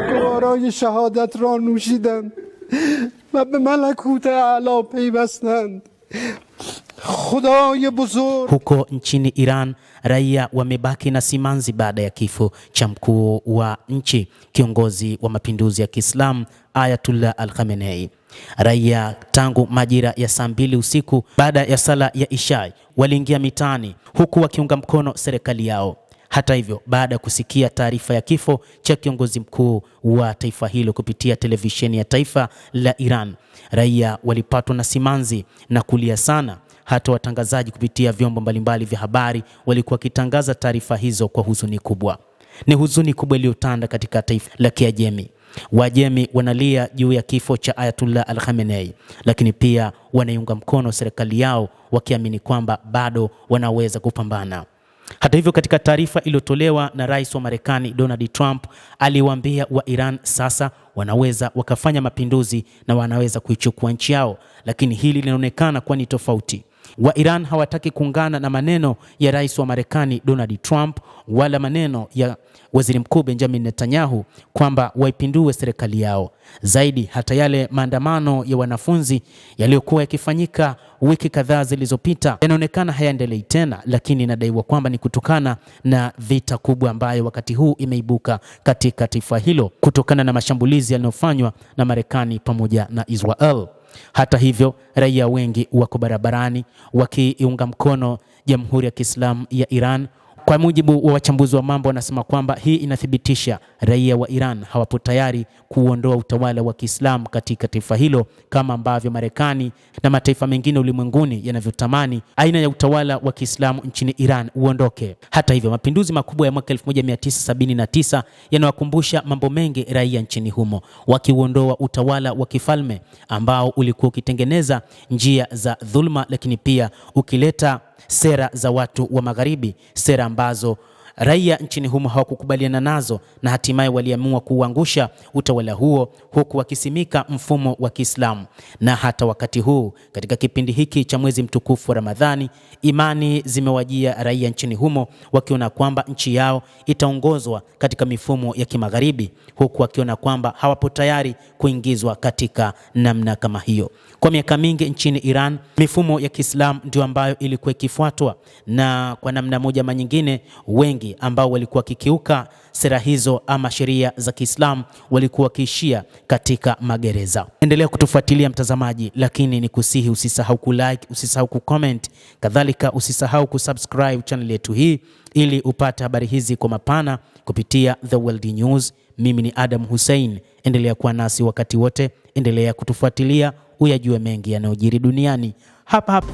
گوارای شهادت را نوشیدند و به ملکوت اعلی پیوستند. خدای بزرگ. Huko nchini Iran, raia wamebaki na simanzi baada ya kifo cha mkuu wa nchi, kiongozi wa mapinduzi ya Kiislamu Ayatullah Al-Khamenei. Raia tangu majira ya saa 2 usiku baada ya sala ya Isha waliingia mitaani huku wakiunga mkono serikali yao. Hata hivyo, baada ya kusikia taarifa ya kifo cha kiongozi mkuu wa taifa hilo kupitia televisheni ya taifa la Iran, raia walipatwa na simanzi na kulia sana. Hata watangazaji kupitia vyombo mbalimbali vya habari walikuwa wakitangaza taarifa hizo kwa huzuni kubwa. Ni huzuni kubwa iliyotanda katika taifa la Kiajemi. Wajemi wanalia juu ya kifo cha Ayatullah Al-Khamenei, lakini pia wanaiunga mkono serikali yao wakiamini kwamba bado wanaweza kupambana. Hata hivyo, katika taarifa iliyotolewa na Rais wa Marekani Donald Trump, aliwaambia wa Iran sasa wanaweza wakafanya mapinduzi na wanaweza kuichukua nchi yao, lakini hili linaonekana kuwa ni tofauti. Wa Iran hawataki kuungana na maneno ya Rais wa Marekani Donald Trump wala maneno ya Waziri Mkuu Benjamin Netanyahu kwamba waipindue serikali yao. Zaidi, hata yale maandamano ya wanafunzi yaliyokuwa yakifanyika wiki kadhaa zilizopita yanaonekana hayaendelei tena, lakini inadaiwa kwamba ni kutokana na vita kubwa ambayo wakati huu imeibuka katika taifa hilo kutokana na mashambulizi yanayofanywa na Marekani pamoja na Israel. Hata hivyo, raia wengi wako barabarani wakiunga mkono Jamhuri ya Kiislamu ya Iran. Kwa mujibu wa wachambuzi wa mambo, wanasema kwamba hii inathibitisha raia wa Iran hawapo tayari kuondoa utawala wa Kiislamu katika taifa hilo kama ambavyo Marekani na mataifa mengine ulimwenguni yanavyotamani aina ya utawala wa Kiislamu nchini Iran uondoke. Hata hivyo, mapinduzi makubwa ya mwaka 1979 yanawakumbusha mambo mengi raia nchini humo, wakiuondoa utawala wa kifalme ambao ulikuwa ukitengeneza njia za dhulma, lakini pia ukileta sera za watu wa magharibi, sera ambazo raia nchini humo hawakukubaliana nazo, na hatimaye waliamua kuangusha utawala huo huku wakisimika mfumo wa Kiislamu. Na hata wakati huu katika kipindi hiki cha mwezi mtukufu wa Ramadhani, imani zimewajia raia nchini humo wakiona kwamba nchi yao itaongozwa katika mifumo ya kimagharibi, huku wakiona kwamba hawapo tayari kuingizwa katika namna kama hiyo. Kwa miaka mingi nchini Iran, mifumo ya Kiislamu ndio ambayo ilikuwa ikifuatwa, na kwa namna moja ama nyingine wengi ambao walikuwa kikiuka sera hizo ama sheria za Kiislamu walikuwa kiishia katika magereza. Endelea kutufuatilia mtazamaji, lakini ni kusihi usisahau kulike, usisahau kucomment, kadhalika usisahau kusubscribe channel yetu hii ili upate habari hizi kwa mapana kupitia The World News. Mimi ni Adam Hussein, endelea kuwa nasi wakati wote, endelea kutufuatilia uyajue mengi yanayojiri duniani hapa hapa.